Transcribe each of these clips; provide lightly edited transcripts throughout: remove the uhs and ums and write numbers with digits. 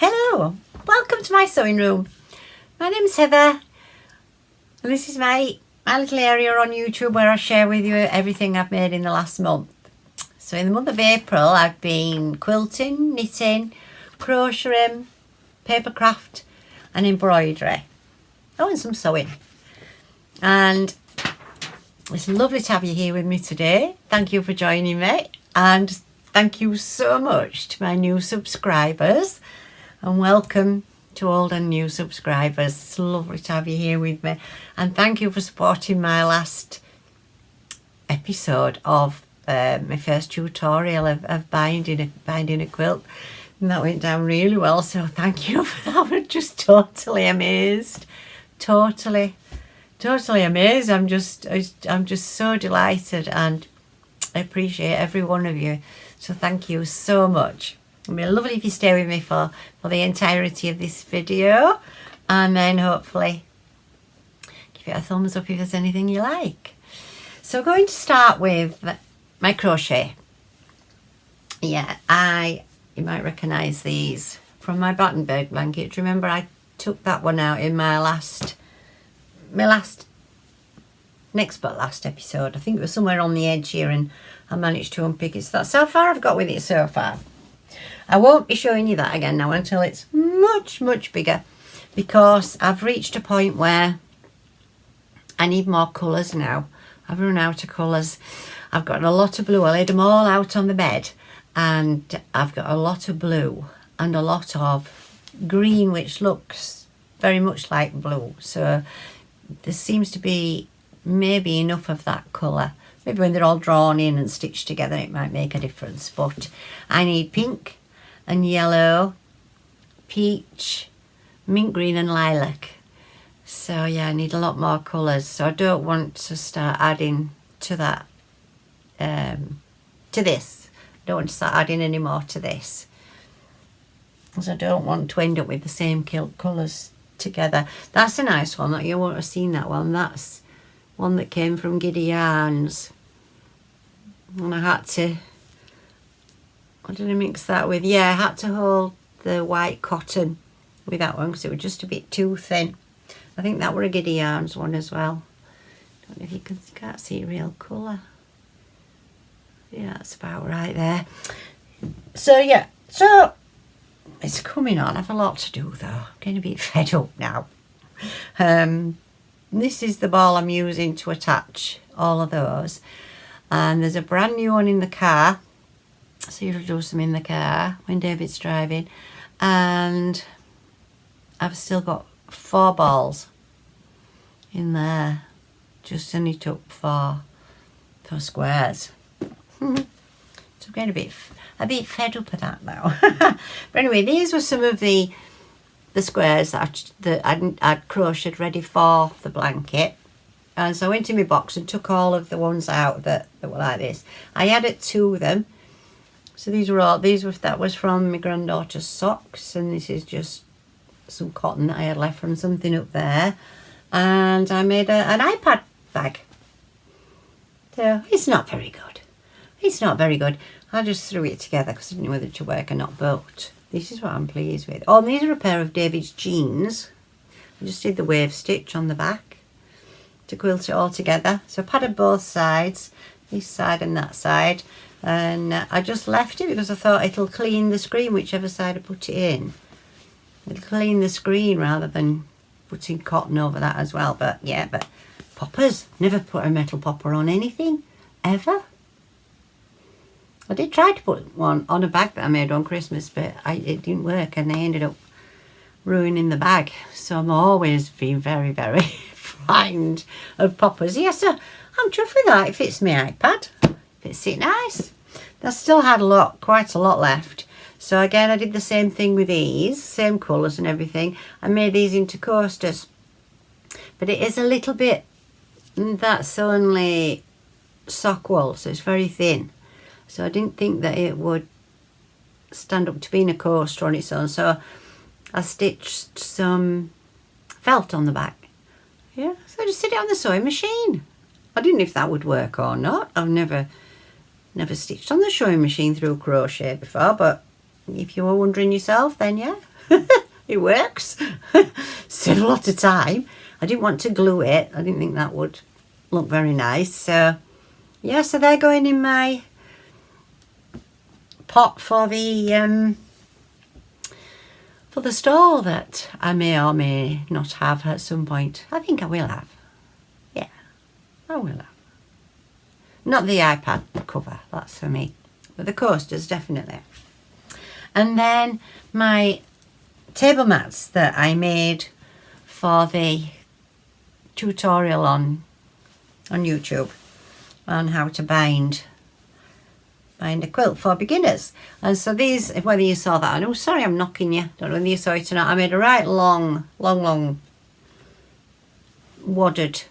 Hello, welcome to my sewing room. My name's Heather and this is my little area on YouTube where I share with you everything I've made in the last month. So in the month of April I've been quilting, knitting, crocheting, paper craft and embroidery. Oh, and some sewing. And it's lovely to have you here with me today. Thank you for joining me, and thank you so much to my new subscribers. And welcome to old and new subscribers. It's lovely to have you here with me, and thank you for supporting my last episode of my first tutorial of binding a quilt, and that went down really well, so thank you for that. I was just totally amazed, totally amazed. I'm just so delighted, and I appreciate every one of you, so thank you so much. It'll be lovely if you stay with me for the entirety of this video, and then hopefully give it a thumbs up if there's anything you like. So we're going to start with my crochet. Yeah, you might recognise these from my batten bed blanket. Remember I took that one out in my last episode. I think it was somewhere on the edge here, and I managed to unpick it. So that's how far I've got with it so far. I won't be showing you that again now until it's much bigger, because I've reached a point where I need more colours now. I've run out of colours. I've got a lot of blue. I laid them all out on the bed, and I've got a lot of blue and a lot of green, which looks very much like blue. So there seems to be maybe enough of that colour. Maybe when they're all drawn in and stitched together it might make a difference, but I need pink and yellow, peach, mint green and lilac. So yeah, I need a lot more colours. So I don't want to start adding to that, to this. I don't want to start adding any more to this, because I don't want to end up with the same colours together. That's a nice one. You won't have seen that one. That's one that came from Giddy Yarns, and I had to, what did I mix that with? Yeah, I had to hold the white cotton with that one because it was just a bit too thin. I think that were a Giddy Yarns one as well. Don't know if you can't see real colour. Yeah, that's about right there. So yeah, so it's coming on. I have a lot to do though. I'm getting a bit fed up now. This is the ball I'm using to attach all of those, and there's a brand new one in the car, so you'll do some in the car when David's driving, and I've still got 4 balls in there. Just only took 4 squares. So I'm getting a bit fed up of that now. But anyway, these were some of the squares that I'd crocheted ready for the blanket. And so I went in my box and took all of the ones out that were like this. I added 2 of them. So that was from my granddaughter's socks, and this is just some cotton that I had left from something up there. And I made an iPad bag. So it's not very good. It's not very good. I just threw it together because I didn't know whether to work or not, but this is what I'm pleased with. Oh, and these are a pair of David's jeans. I just did the wave stitch on the back to quilt it all together. So I padded both sides, this side and that side, and I just left it because I thought it'll clean the screen whichever side I put it in. It'll clean the screen rather than putting cotton over that as well. But yeah, but poppers, never put a metal popper on anything, ever. I did try to put one on a bag that I made on Christmas, but it didn't work, and I ended up ruining the bag. So I'm always being very frightened of poppers. Yes, so I'm chuffed with that. It fits my iPad. Fits it nice. I still had quite a lot left. So again, I did the same thing with these, same colours and everything. I made these into coasters, but it is a little bit, that's only sock wool, so it's very thin. So I didn't think that it would stand up to being a coaster on its own. So I stitched some felt on the back. Yeah, so I just did it on the sewing machine. I didn't know if that would work or not. I've never stitched on the sewing machine through crochet before, but if you were wondering yourself, then yeah, it works. Saved a lot of time. I didn't want to glue it. I didn't think that would look very nice. So yeah, so they're going in my pot for the stall that I may or may not have at some point. I think I will have. Yeah, I will have. Not the iPad cover, that's for me, but the coasters definitely. And then my table mats that I made for the tutorial on YouTube on how to bind a quilt for beginners. And so these, whether you saw that, oh sorry I'm knocking you, don't know whether you saw it or not, I made a right long wadded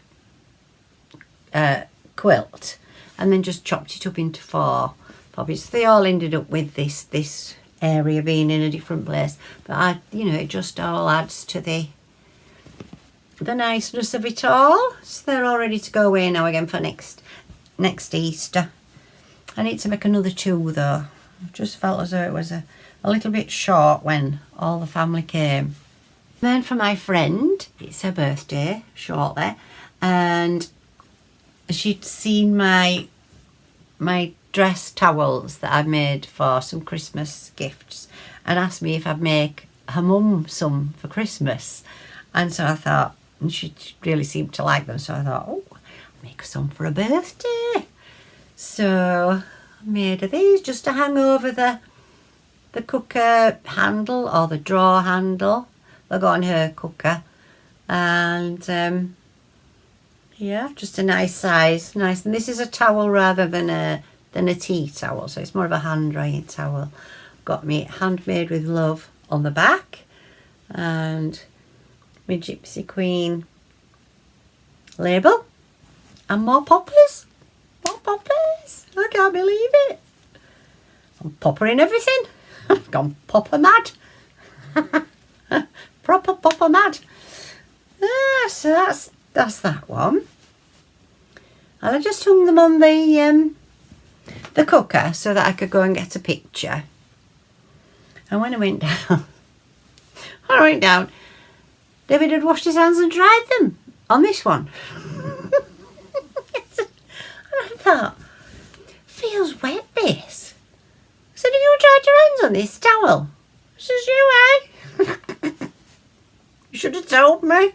quilt, and then just chopped it up into four bobbies. They all ended up with this area being in a different place, but it just all adds to the niceness of it all. So they're all ready to go away now again for next Easter. I need to make another two though. I just felt as though it was a little bit short when all the family came. Then for my friend, it's her birthday shortly, and she'd seen my dress towels that I'd made for some Christmas gifts and asked me if I'd make her mum some for Christmas. And so I thought, and she really seemed to like them, so I thought, oh, I'll make her some for her birthday. So I made her these just to hang over the cooker handle or the drawer handle. They'll go on her cooker. And yeah, just a nice size, nice. And this is a towel rather than a tea towel, so it's more of a hand drying towel. Got me handmade with love on the back, and my Gypsy Queen label, and more poppers. More poppers. I can't believe it. I'm poppering everything. I've gone popper mad. Proper popper mad. So that's that one. And I just hung them on the cooker so that I could go and get a picture. And when I went down, David had washed his hands and dried them on this one. And I thought, feels wet this. I said, have you dried your hands on this towel? She says, you You should have told me.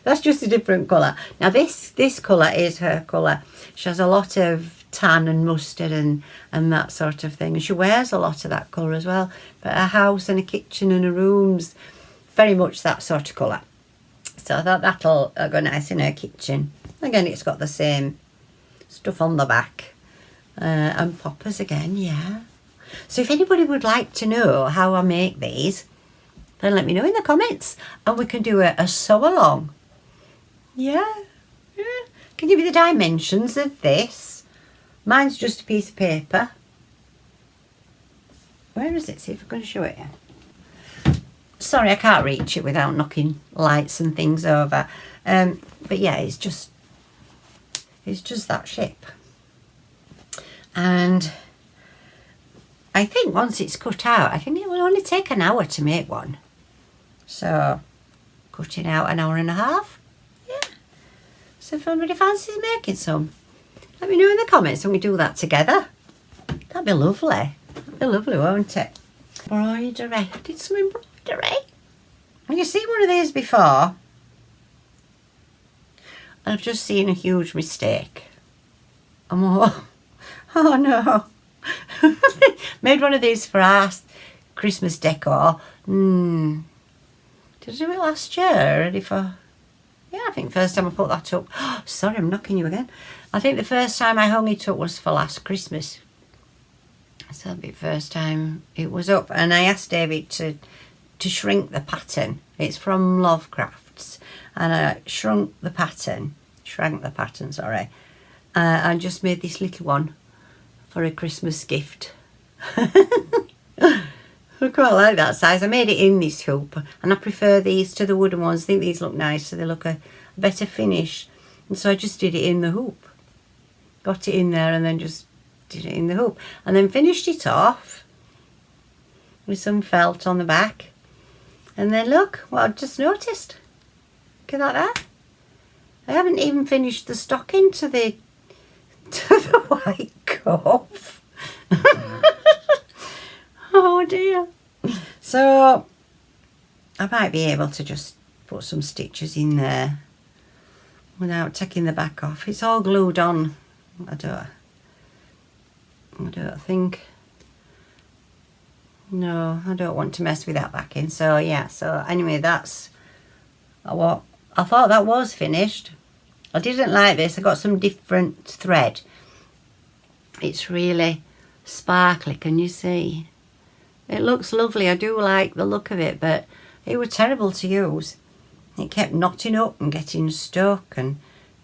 That's just a different colour. Now this colour is her colour. She has a lot of tan and mustard and that sort of thing. And she wears a lot of that colour as well. But her house and her kitchen and her rooms, very much that sort of colour. So I thought that'll go nice in her kitchen. Again, it's got the same stuff on the back. And poppers again, yeah. So if anybody would like to know how I make these, then let me know in the comments. And we can do a sew along. Yeah. Can give you the dimensions of this. Mine's just a piece of paper. Where is it? See if I can show it you. Sorry, I can't reach it without knocking lights and things over. But yeah, it's just that shape. And I think once it's cut out, I think it will only take an hour to make one. So, cutting out an hour and a half. Yeah. So if anybody fancies making some, let me know in the comments and we do that together. That'd be lovely. That'd be lovely, won't it? Embroidery. I did some embroidery. Have you seen one of these before? I've just seen a huge mistake. Oh no. Made one of these for our Christmas decor. Did I do it last year? Ready for... Yeah, I think first time I put that up. Sorry, I'm knocking you again. I think the first time I hung it up was for last Christmas. So that'll be the first time it was up. And I asked David to shrink the pattern. It's from Lovecrafts. And I shrank the pattern, sorry. I just made this little one for a Christmas gift. I quite like that size. I made it in this hoop, and I prefer these to the wooden ones. I think these look nice, so they look a better finish. And so I just did it in the hoop. Got it in there and then just did it in the hoop. And then finished it off with some felt on the back. And then look what I've just noticed. Look at that. I haven't even finished the stocking to the white cuff. Oh dear. So I might be able to just put some stitches in there without taking the back off. It's all glued on. I don't think. No, I don't want to mess with that backing. So yeah, so anyway, that's what I thought that was finished. I didn't like this. I got some different thread. It's really sparkly, can you see? It looks lovely. I do like the look of it, but it was terrible to use. It kept knotting up and getting stuck, and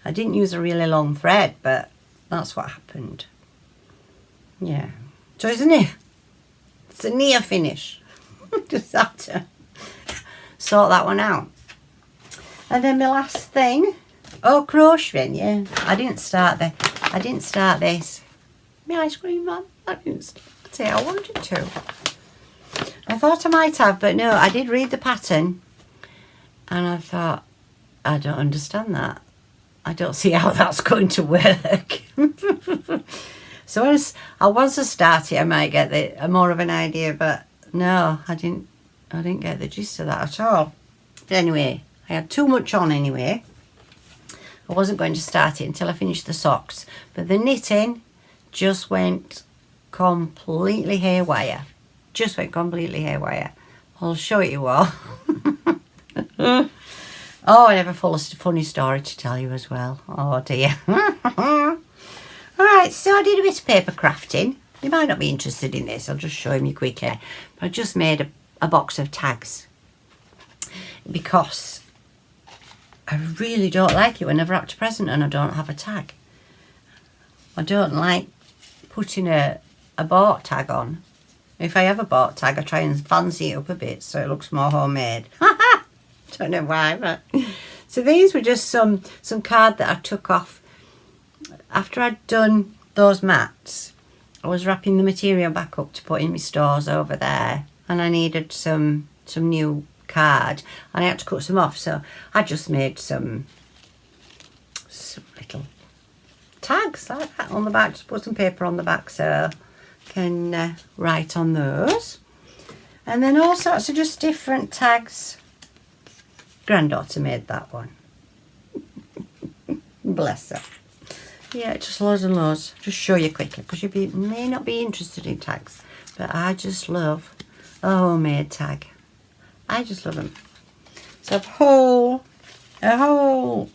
I didn't use a really long thread, but that's what happened. Yeah. So isn't it? It's a near finish. Just have to sort that one out. And then the last thing, crocheting. Yeah, I didn't start this. My ice cream man. I didn't start it. I wanted to. I thought I might have, but no, I did read the pattern, and I thought, I don't understand that. I don't see how that's going to work. So once I start it, I might get more of an idea, but no, I didn't get the gist of that at all. But anyway, I had too much on anyway. I wasn't going to start it until I finished the socks, but the knitting just went completely haywire. I'll show it you all. Oh, I have a funny story to tell you as well. Oh dear. Alright, so I did a bit of paper crafting. You might not be interested in this, I'll just show you quickly. But I just made a box of tags, because I really don't like it when I've wrapped a present and I don't have a tag. I don't like putting a bought tag on. If I have a bought tag, I try and fancy it up a bit so it looks more homemade. Don't know why, but... So these were just some card that I took off. After I'd done those mats, I was wrapping the material back up to put in my stores over there. And I needed some new card. And I had to cut some off, so I just made some little tags like that on the back. Just put some paper on the back so I can write on those. And then all sorts of just different tags. Granddaughter made that one. Bless her. Yeah, just loads and loads. Just show you quickly, because you may not be interested in tags, but I just love a homemade tag. I just love them. So a whole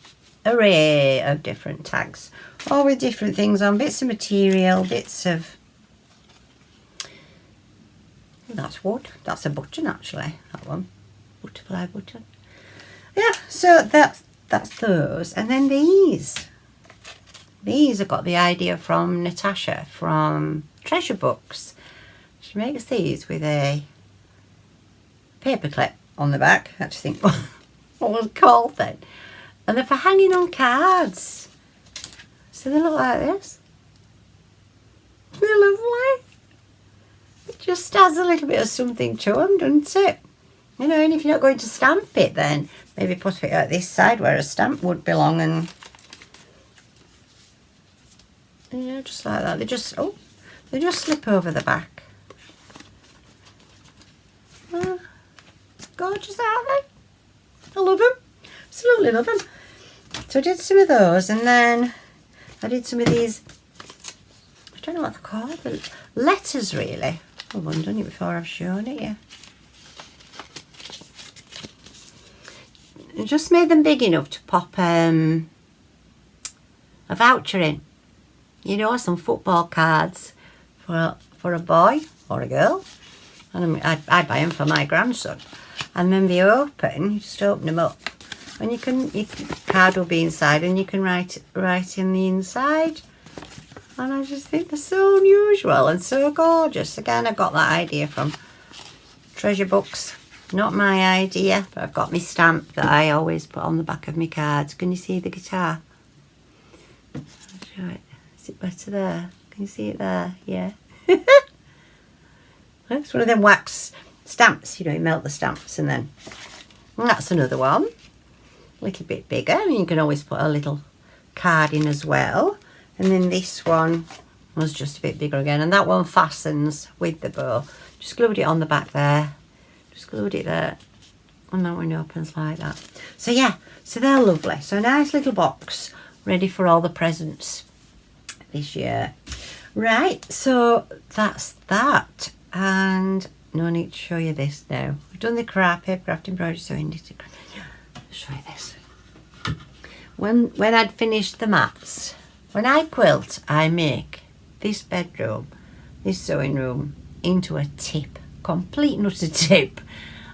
array of different tags, all with different things on, bits of material, bits of... That's wood. That's a button actually, that one. Butterfly button. Yeah, so that's those. And then these I got the idea from Natasha from Treasure Books. She makes these with a paper clip on the back. I had to think what was it called then. And they're for hanging on cards. So they look like this. They're lovely. It just adds a little bit of something to them, doesn't it? You know, and if you're not going to stamp it, then maybe put it at this side where a stamp would belong, and yeah, just like that. They just slip over the back. Gorgeous, aren't they? I love them. Absolutely love them. So I did some of those, and then I did some of these. I don't know what they're called. The letters, really. I haven't done it before. I've shown it you. I just made them big enough to pop a voucher in. You know, some football cards for a boy or a girl. And I buy them for my grandson. And then they open, you just open them up. And your card will be inside, and you can write in the inside. And I just think they're so unusual and so gorgeous. Again, I got that idea from Treasure Books. Not my idea, but I've got my stamp that I always put on the back of my cards. Can you see the guitar? I'll show it. Is it better there? Can you see it there? Yeah. It's one of them wax stamps, you know, you melt the stamps and then. And that's another one. A little bit bigger. I mean, you can always put a little card in as well. And then this one was just a bit bigger again. And that one fastens with the bow. Just glued it on the back there. Just glued it there. And that one opens like that. So yeah, so they're lovely. So a nice little box ready for all the presents this year. Right, so that's that. And no need to show you this now. We've done the paper craft embroidery sewing. I'll show you this. When I'd finished the mats, when I quilt, I make this bedroom, this sewing room, into a tip, complete and utter tip.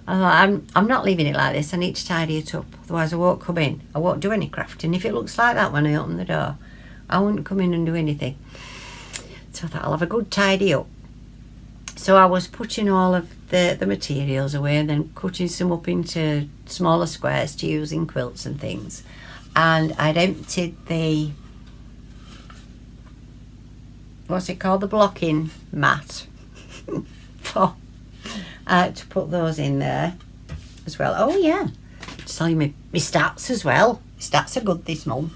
I thought, I'm not leaving it like this. I need to tidy it up, otherwise I won't come in. I won't do any crafting. If it looks like that when I open the door, I won't come in and do anything. So I thought I'll have a good tidy up. So I was putting all of the materials away and then cutting some up into smaller squares to use in quilts and things. And I'd emptied the, what's it called, the blocking mat for to put those in there as well. Oh yeah, just tell you my stats as well. My stats are good this month.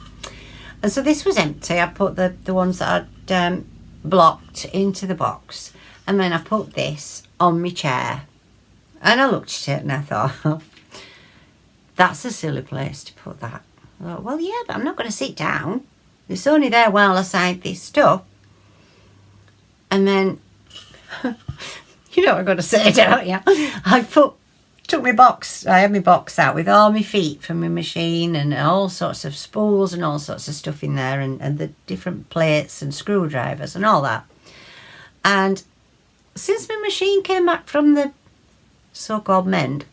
And so this was empty. I put the ones that I'd blocked into the box, and then I put this on my chair. And I looked at it and I thought, that's a silly place to put that. I thought, well, yeah, but I'm not going to sit down. It's only there while I side this stuff. And then, you know what I've got to say, don't you? I took my box, I had my box out with all my feet from my machine and all sorts of spools and all sorts of stuff in there and the different plates and screwdrivers and all that. And since my machine came back from the so-called mend,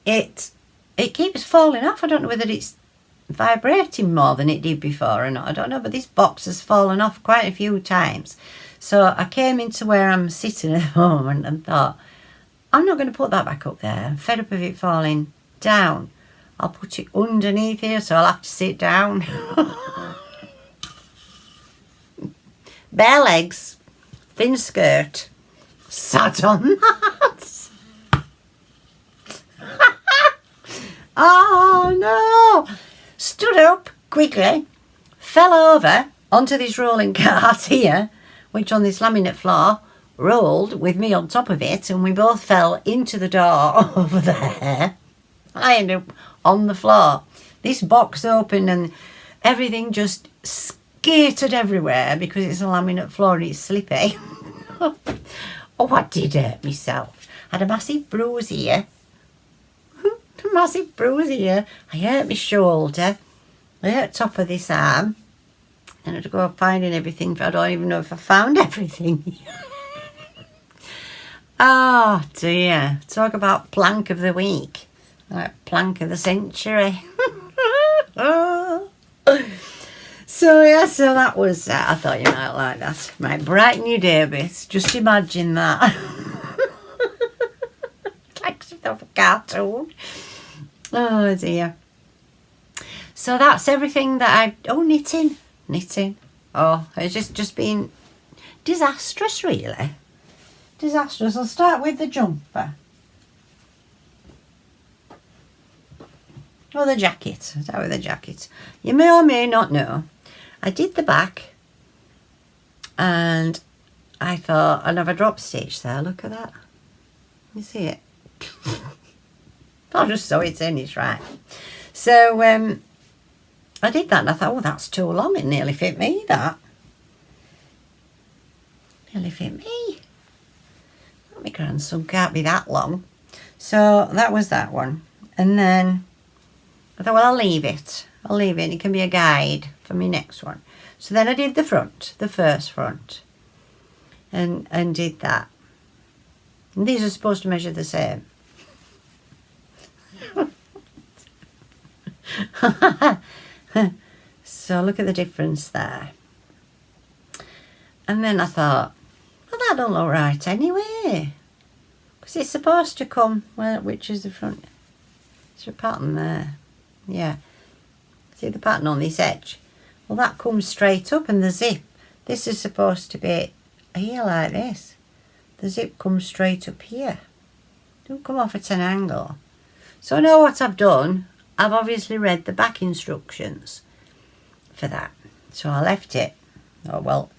it keeps falling off. I don't know whether it's vibrating more than it did before or not. I don't know, but this box has fallen off quite a few times. So I came into where I'm sitting at the moment and thought, I'm not going to put that back up there. I'm fed up of it falling down. I'll put it underneath here, so I'll have to sit down. Bare legs, thin skirt, sat on that. Oh no! Stood up quickly, fell over onto this rolling cart here, which on this laminate floor rolled with me on top of it, and we both fell into the door over there. I ended up on the floor. This box opened and everything just skated everywhere because it's a laminate floor and it's slippy. Oh, I did hurt myself. I had a massive bruise here. A massive bruise here. I hurt my shoulder. I hurt top of this arm. And I had to go finding everything. I don't even know if I found everything. Oh dear. Talk about plank of the week. Like plank of the century. So yeah, so that was, I thought you might like that. Might brighten your day a bit. Just imagine that. Like something off a cartoon. Oh dear. So that's everything that I've, oh, knitting. Oh, it's just been disastrous really. Disastrous. I'll start with the jumper. Or the jacket. I'll start with the jacket. You may or may not know, I did the back and I thought, I'd have a drop stitch there. Look at that. You see it? I'll just sew it in, it's right. So I did that and I thought, oh, that's too long. It nearly fit me, that. Nearly fit me. My grandson can't be that long. So that was that one. And then I thought, well, I'll leave it. It can be a guide for my next one. So then I did the front, the first front. And did that. And these are supposed to measure the same. So look at the difference there. And then I thought, well, that don't look right anyway. Because it's supposed to come, well, which is the front. Is there a pattern there? Yeah. See the pattern on this edge? Well, that comes straight up and the zip. This is supposed to be here like this. the zip comes straight up here. Don't come off at an angle. So I know what I've done. I've obviously read the back instructions for that. So I left it. Oh well,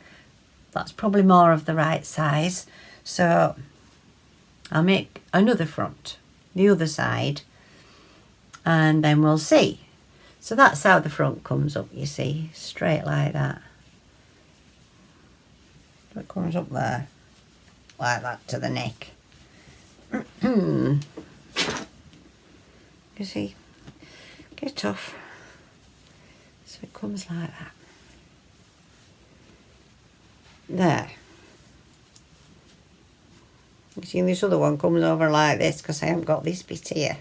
that's probably more of the right size. So I'll make another front, the other side, and then we'll see. So that's how the front comes up, you see, straight like that. It comes up there, like that to the neck. You see, get off. So it comes like that. There. You see, this other one comes over like this because I haven't got this bit here.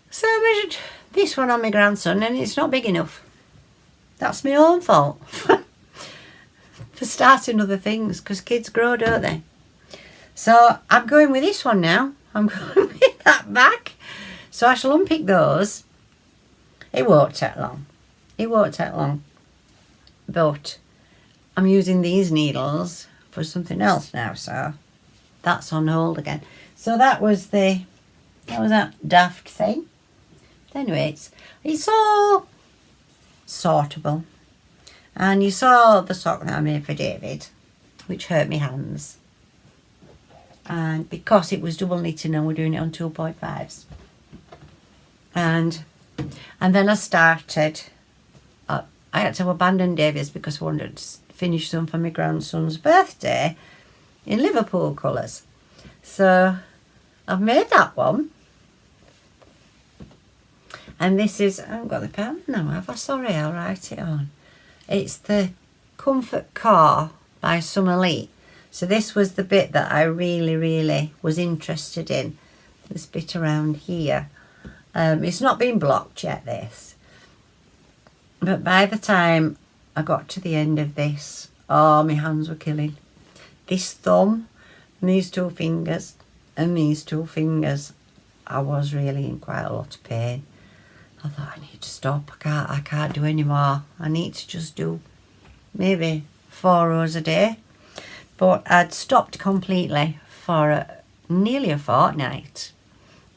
So I measured this one on my grandson and it's not big enough. That's my own fault for starting other things, because kids grow, don't they? So I'm going with this one now. I'm going with that back. So I shall unpick those. It won't take long. It won't take long. But I'm using these needles for something else now, so that's on hold again. So that was that daft thing. Anyway, it's all sortable. And you saw the sock that I made for David, which hurt my hands. And because it was double knitting and we're doing it on 2.5s. And then I started, I had to abandon David's because I wanted to finish some for my grandson's birthday in Liverpool colours. So I've made that one. And this is, I haven't got the pen now, have I? Sorry, I'll write it on. It's the Comfort Core by Summer Lee. So this was the bit that I really was interested in. This bit around here. It's not been blocked yet, this. But by the time I got to the end of this, oh, my hands were killing. This thumb, and these two fingers, and these two fingers, I was really in quite a lot of pain. I thought, I need to stop. I can't do any more. I need to just do maybe 4 rows a day. But I'd stopped completely for nearly a fortnight,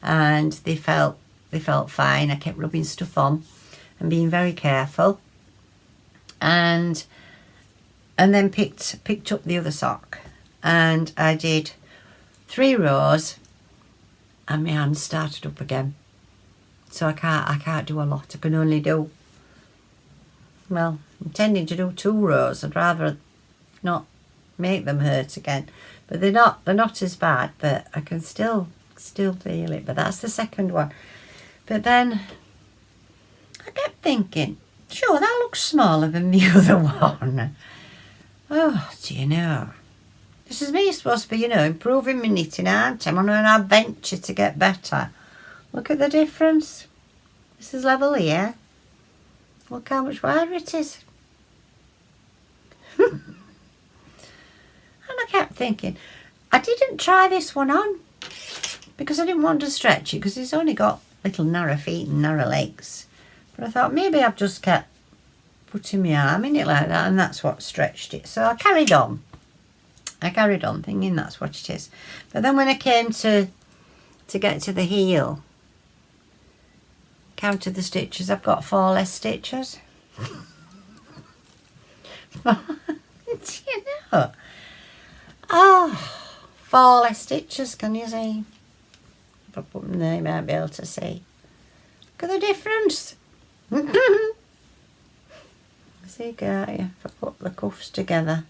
and they felt fine. I kept rubbing stuff on and being very careful, and then picked up the other sock, and I did 3 rows, and my hands started up again. So I can't do a lot. I can only do, well, I'm intending to do 2 rows. I'd rather not make them hurt again, but they're not as bad, but I can still feel it. But that's the second one. But then I kept thinking, sure, that looks smaller than the other one. Oh, do you know, this is me supposed to be, improving my knitting, aren't I? I'm on an adventure to get better. Look at the difference. This is level here. Look how much wider it is. And I kept thinking, I didn't try this one on because I didn't want to stretch it, because it's only got little narrow feet and narrow legs. But I thought maybe I've just kept putting my arm in it like that, and that's what stretched it. So I carried on. Thinking that's what it is. But then when I came to get to the heel, counted the stitches, I've got 4 less stitches. Do you know? Oh, 4 less stitches, can you see? If I put them there, you might be able to see. Look at the difference. See, can't you? If I put the cuffs together.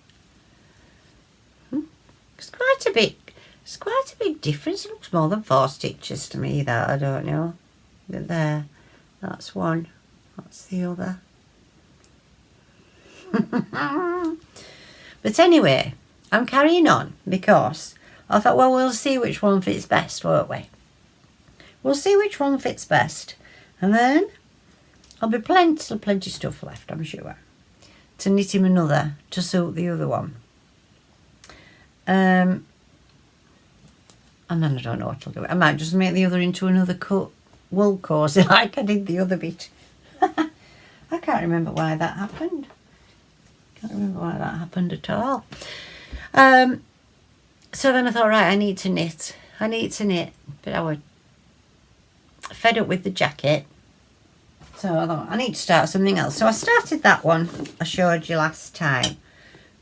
It's quite a big difference. It looks more than 4 stitches to me, that, I don't know. But there, that's one, that's the other. But anyway, I'm carrying on because I thought, well, we'll see which one fits best, won't we? We'll see which one fits best. And then there'll be plenty stuff left, I'm sure, to knit him another to suit the other one. And then I don't know what I'll do. I might just make the other into another wool cozy like I did the other bit. I can't remember why that happened. Can't remember why that happened at all. So then I thought, right, I need to knit. But I was fed up with the jacket. So I thought, I need to start something else. So I started that one I showed you last time.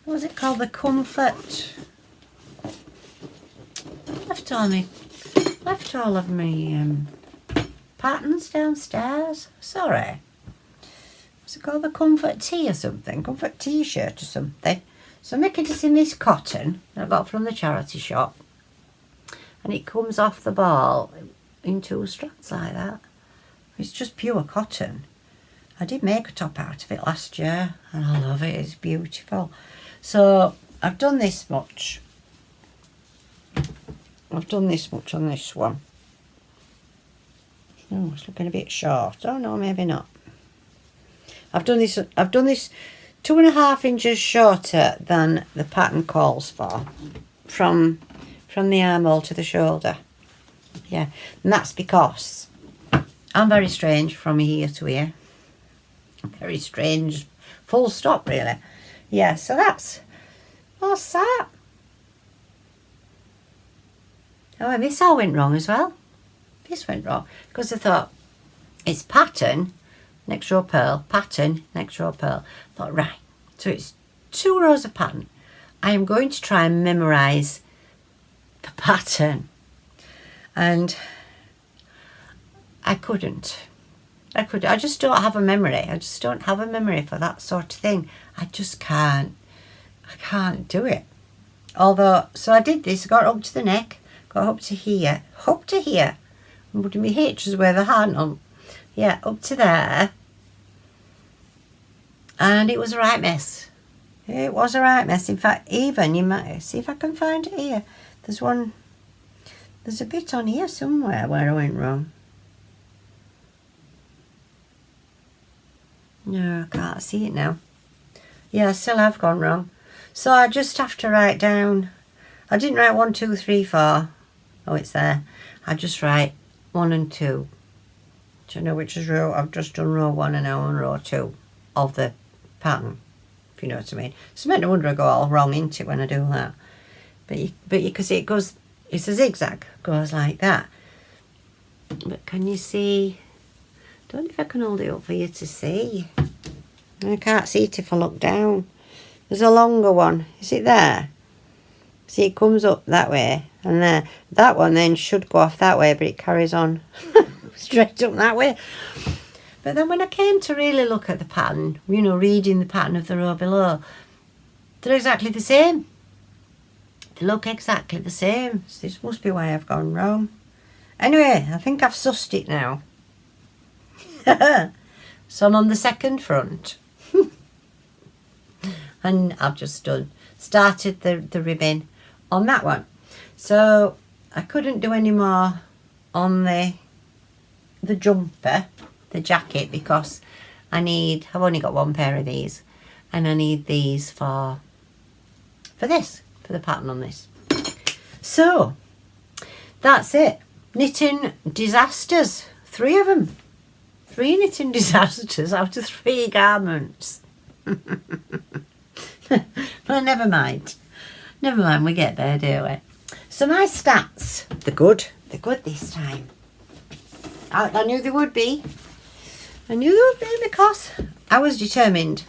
What was it called? The Comfort. Left all of my patterns downstairs. Sorry. What's it called? The Comfort Tee or something? Comfort T-shirt or something. So I'm making this in this cotton that I got from the charity shop. And it comes off the ball in 2 strands like that. It's just pure cotton. I did make a top out of it last year and I love it. It's beautiful. So I've done this much. I've done this much on this one. Oh, it's looking a bit short. Oh no, maybe not. I've done this 2.5 inches shorter than the pattern calls for, from the armhole to the shoulder. Yeah, and that's because I'm very strange from here to here. Very strange, full stop really. Yeah, so what's that? Oh, and this all went wrong as well. This went wrong because I thought it's pattern, next row pearl, pattern, next row pearl. I thought, right, so it's 2 rows of pattern. I am going to try and memorise the pattern. And I couldn't. I just don't have a memory. I just don't have a memory for that sort of thing. I just can't. I can't do it. Although, so I did this, got up to the neck, got up to here, but my hitch is where the hand on. Yeah, up to there. And it was a right mess. It was a right mess. In fact, even, you might see if I can find it here. There's a bit on here somewhere where I went wrong. No, I can't see it now. Yeah, I still have gone wrong. So I just have to write down. I didn't write 1, 2, 3, 4. Oh, it's there. I just write 1 and 2. Do you know which is row? I've just done row 1 and now on row 2 of the pattern, if you know what I mean. It's meant to wonder I go all wrong into it when I do that. But because it goes, it's a zigzag, goes like that. But can you see? Don't know if I can hold it up for you to see. I can't see it if I look down. There's a longer one. Is it there? See, it comes up that way and there. That one then should go off that way, but it carries on straight up that way. But then when I came to really look at the pattern, you know, reading the pattern of the row below, they're exactly the same. They look exactly the same. So this must be why I've gone wrong. Anyway, I think I've sussed it now. So I'm on the second front. And I've just started the ribbon on that one. So I couldn't do any more on the jumper, the jacket, because I've only got 1 pair of these, and I need these for the pattern on this. So that's it. Knitting disasters, 3 of them. 3 knitting disasters out of 3 garments. Well, never mind. Never mind, we get there, do we? So my stats, they're good. They're good this time. I knew they would be. I knew they would be because I was determined.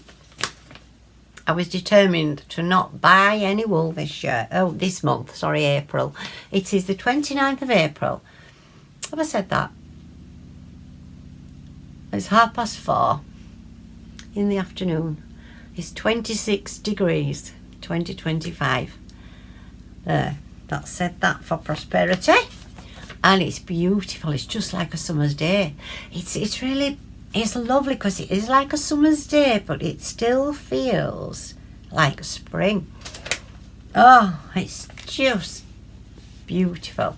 I was determined to not buy any wool this year. Oh, this month, sorry, April. It is the 29th of April. Have I said that? It's 4:30 in the afternoon. It's 26 degrees, 2025. There, that said that for prosperity. And it's beautiful. It's just like a summer's day. It's lovely because it is like a summer's day, but it still feels like spring. Oh, it's just beautiful.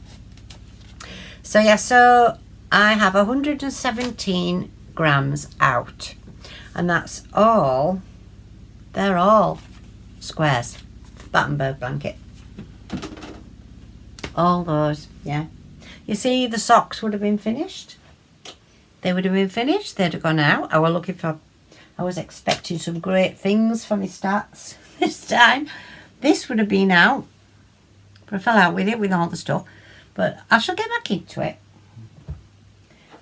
So yeah, so I have 117 grams out, and that's all. They're all squares. Battenberg blanket. All those, yeah. You see, the socks would have been finished. They would have been finished. They'd have gone out. I was looking for I was expecting some great things for my stats this time. This would have been out, but I fell out with it with all the stuff. But I shall get back into it.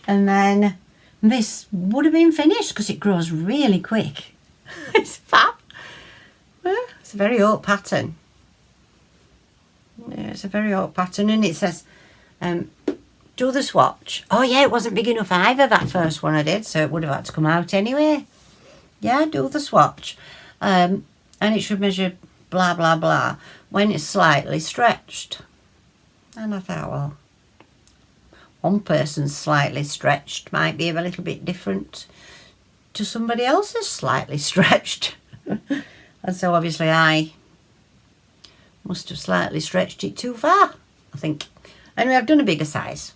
And then this would have been finished because it grows really quick. It's fab. Well, it's a very old pattern. Yeah, it's a very old pattern, and it says, do the swatch. Oh yeah, it wasn't big enough either, that first one I did, so it would have had to come out anyway. Yeah, do the swatch. And it should measure blah, blah, blah when it's slightly stretched. And I thought, well, one person's slightly stretched might be a little bit different to somebody else's slightly stretched. And so obviously I must have slightly stretched it too far, I think. Anyway, I've done a bigger size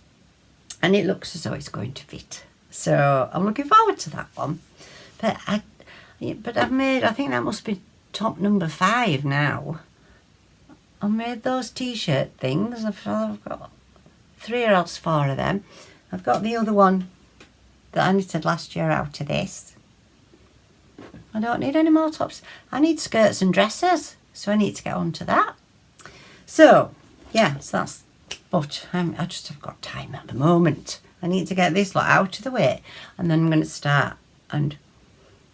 and it looks as though it's going to fit. So I'm looking forward to that one. But I've made, I think that must be top number 5 now. I made those t-shirt things. I've got 3 or else 4 of them. I've got the other one that I knitted last year out of this. I don't need any more tops. I need skirts and dresses, so I need to get on to that. So, yeah, so that's, but I just have got time at the moment. I need to get this lot out of the way, and then I'm going to start and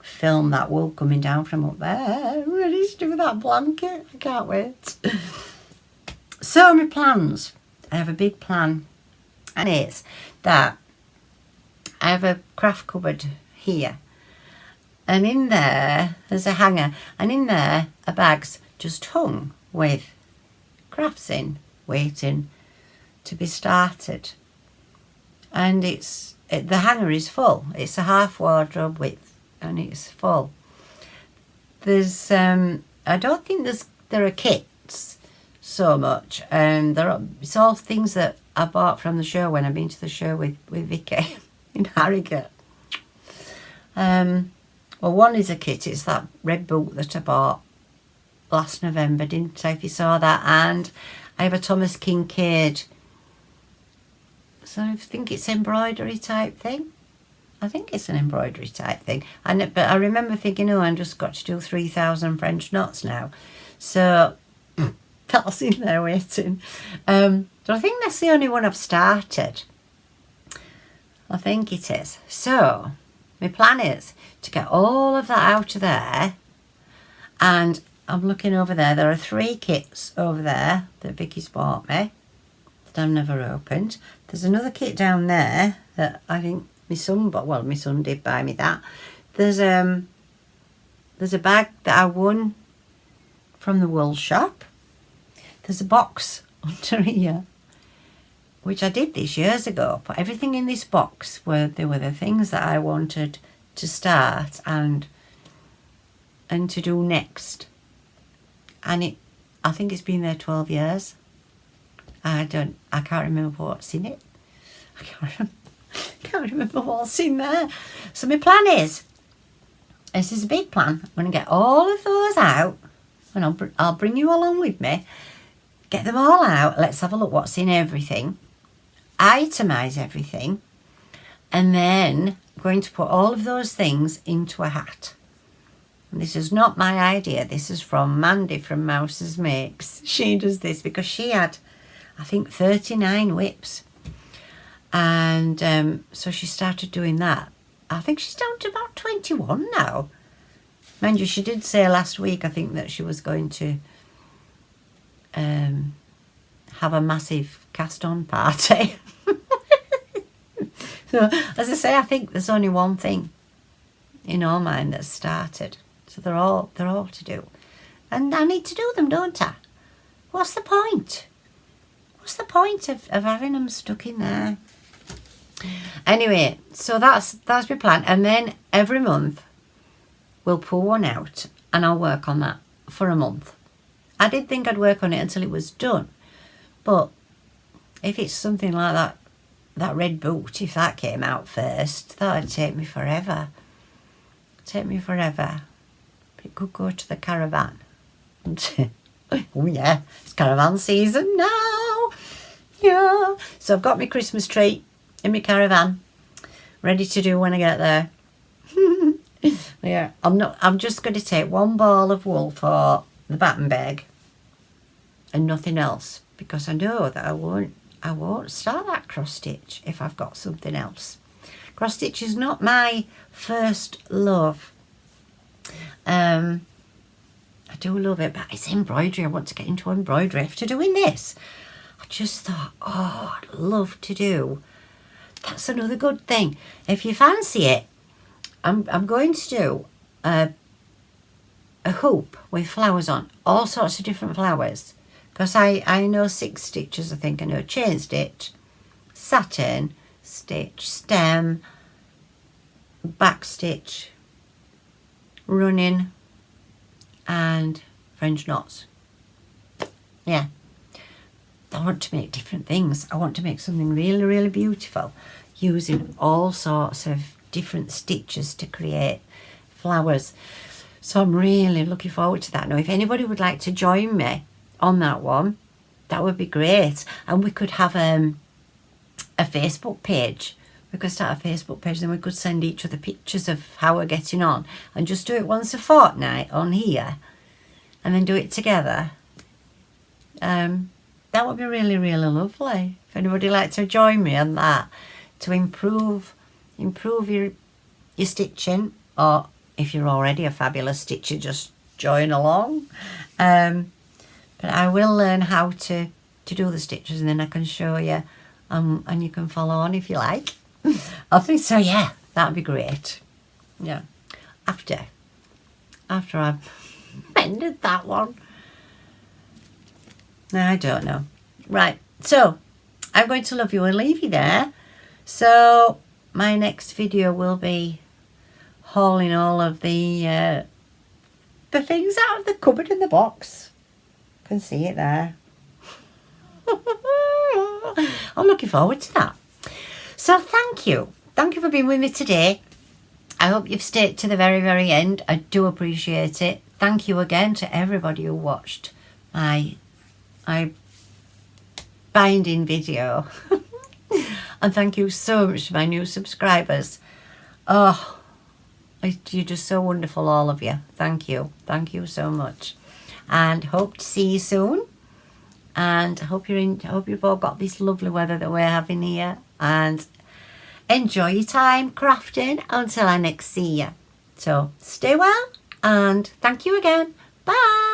film that wool coming down from up there. I'm ready to do that blanket. I can't wait. So, my plans. I have a big plan, and it's that I have a craft cupboard here, and in there there's a hanger, and in there are bags just hung with crafts in, waiting to be started. And the hanger is full. It's a half wardrobe width, and it's full. There's I don't think there are kits so much. It's all things that I bought from the show when I've been to the show with Vicky in Harrogate. Well, one is a kit. It's that red boot that I bought last November, didn't I, if you saw that? And I have a Thomas Kincaid, so I think it's embroidery type thing. I think it's an embroidery type thing. But I remember thinking, oh, I've just got to do 3,000 French knots now. So that's in there waiting. So I think that's the only one I've started. I think it is. So my plan is to get all of that out of there, and I'm looking over there. There are 3 kits over there that Vicky's bought me that I've never opened. There's another kit down there that I think my son bought. Well, my son did buy me that. There's a bag that I won from the wool shop. There's a box under here, which I did this years ago. But everything in this box were the things that I wanted to start and to do next. And I think it's been there 12 years. I can't remember what's in it. I can't remember what's in there. So my plan is, this is a big plan. I'm going to get all of those out, and I'll bring you along with me. Get them all out. Let's have a look what's in everything. Itemise everything. And then I'm going to put all of those things into a hat. And this is not my idea. This is from Mandy from Mouse's Makes. She does this because she had, I think, 39 whips. And so she started doing that. I think she's down to about 21 now. Mind you, she did say last week, I think, that she was going to have a massive cast-on party. So, as I say, I think there's only one thing in all mine that's started. So they're all to do. And I need to do them, don't I? What's the point? What's the point of having them stuck in there? Anyway, so that's my plan. And then every month we'll pull one out and I'll work on that for a month. I did think I'd work on it until it was done. But if it's something like that red boot, if that came out first, that would take me forever. But it could go to the caravan. Oh yeah, it's caravan season now. Yeah. So I've got my Christmas tree in my caravan, ready to do when I get there. Yeah, I'm just going to take one ball of wool for the batten bag and nothing else, because I know that I won't start that cross stitch if I've got something else. Cross stitch is not my first love. I do love it, but it's embroidery. I want to get into embroidery after doing this. I just thought, oh, I'd love to do. That's another good thing. If you fancy it, I'm going to do a hoop with flowers on, all sorts of different flowers, because I know 6 stitches. I think I know chain stitch, satin stitch, stem, back stitch, running, and French knots. Yeah, I want to make different things. I want to make something really, really beautiful using all sorts of different stitches to create flowers. So I'm really looking forward to that. Now, if anybody would like to join me on that one, that would be great. And we could have a Facebook page. We could start a Facebook page, then we could send each other pictures of how we're getting on, and just do it once a fortnight on here, and then do it together. That would be really, really lovely. If anybody would like to join me on that, to improve your stitching, or if you're already a fabulous stitcher, just join along. But I will learn how to do the stitches, and then I can show you, and you can follow on if you like. I think so, yeah, that'd be great. Yeah, after I've mended that one. I don't know. Right, so I'm going to love you and leave you there. So my next video will be hauling all of the things out of the cupboard in the box. You can see it there. I'm looking forward to that. So thank you for being with me today. I hope you've stayed to the very, very end. I do appreciate it. Thank you again to everybody who watched my binding video. And thank you so much to my new subscribers. Oh, you're just so wonderful, all of you. Thank you so much, and hope to see you soon. And I hope you've all got this lovely weather that we're having here, and enjoy your time crafting until I next see you. So stay well, and thank you again. Bye.